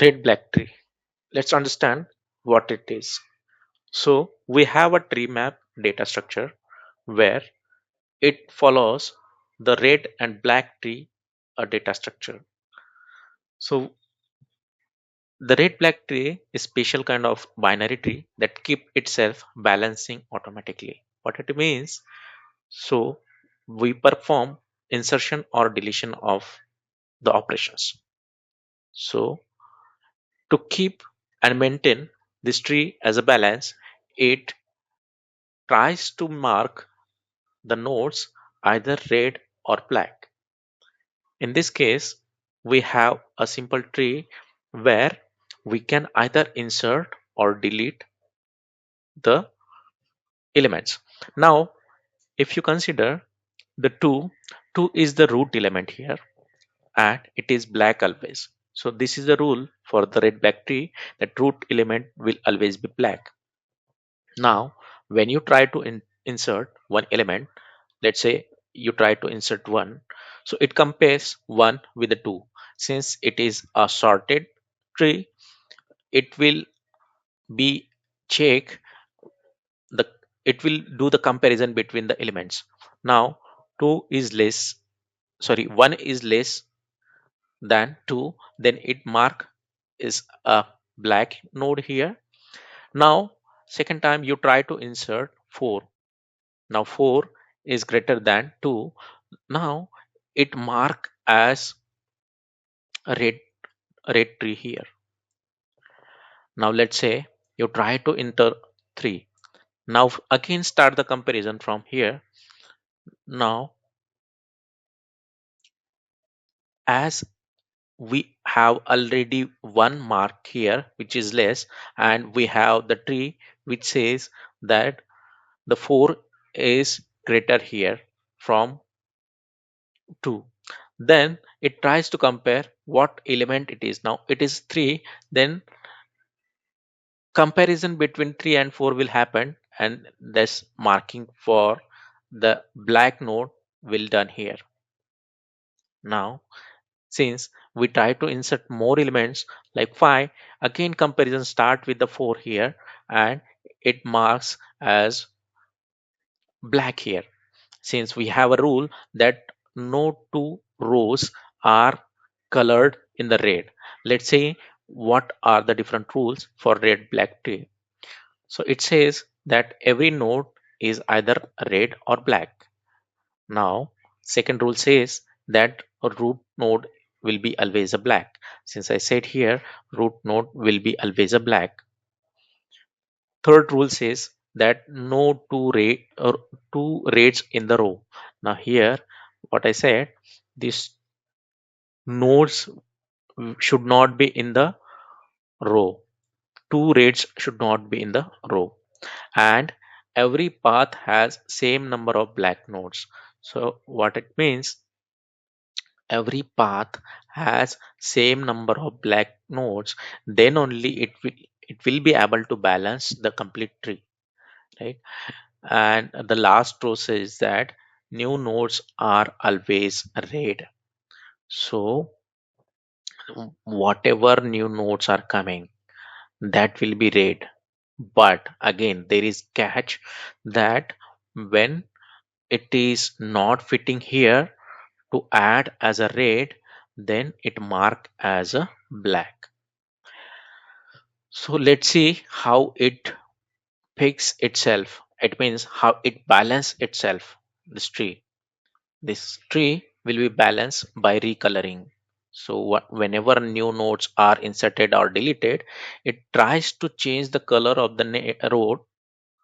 Red black tree. Let's understand what it is. So we have a tree map data structure where it follows the red and black tree data structure. So the red black tree is special kind of binary tree that keep itself balancing automatically. What it means? So we perform insertion or deletion of the operations. So to keep and maintain this tree as a balance, it tries to mark the nodes either red or black. In this case, we have a simple tree where we can either insert or delete the elements. Now, if you consider the 2 is the root element here and it is black always. So this is the rule for the red black tree that root element will always be black. Now, when you try to insert one element, let's say you try to insert 1, so it compares 1 with the 2. Since it is a sorted tree, it will be check the it will do the comparison between the elements. Now 2 is less, sorry, 1 is less than 2, then it mark is a black node here. Now second time you try to insert 4. Now 4 is greater than 2. Now it mark as a red tree here. Now let's say you try to enter 3. Now again start the comparison from here. Now as we have already one mark here which is less, and we have the tree which says that the 4 is greater here from 2, then it tries to compare what element it is. Now it is 3, then comparison between 3 and 4 will happen, and this marking for the black node will done here. Now since we try to insert more elements like 5, again comparison start with the 4 here and it marks as black here. Since we have a rule that no two rows are colored in the red. Let's say what are the different rules for red black tree. So it says that every node is either red or black. Now second rule says that a root node will be always a black. Since I said here root node will be always a black. Third rule says that no two reds in the row. Now here what I said, these nodes should not be in the row. Two reds should not be in the row. And every path has same number of black nodes. So what it means, every path has same number of black nodes, then only it will be able to balance the complete tree, right? And the last row says that new nodes are always red. So whatever new nodes are coming, that will be red. But again there is catch that when it is not fitting here to add as a red, then it mark as a black. So let's see how it picks itself. It means how it balance itself. This tree will be balanced by recoloring. So whenever new nodes are inserted or deleted, it tries to change the color of the road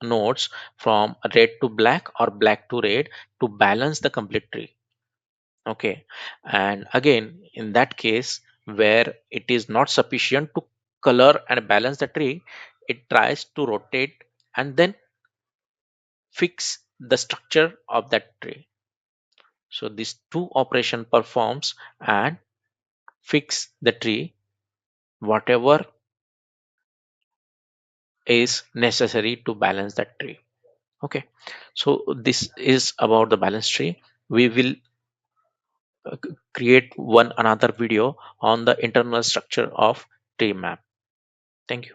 nodes from red to black or black to red to balance the complete tree. Okay, and again in that case where it is not sufficient to color and balance the tree, it tries to rotate and then fix the structure of that tree. So these two operation performs and fix the tree whatever is necessary to balance that tree. Okay, so this is about the balance tree. We will create one another video on the internal structure of TreeMap. Thank you.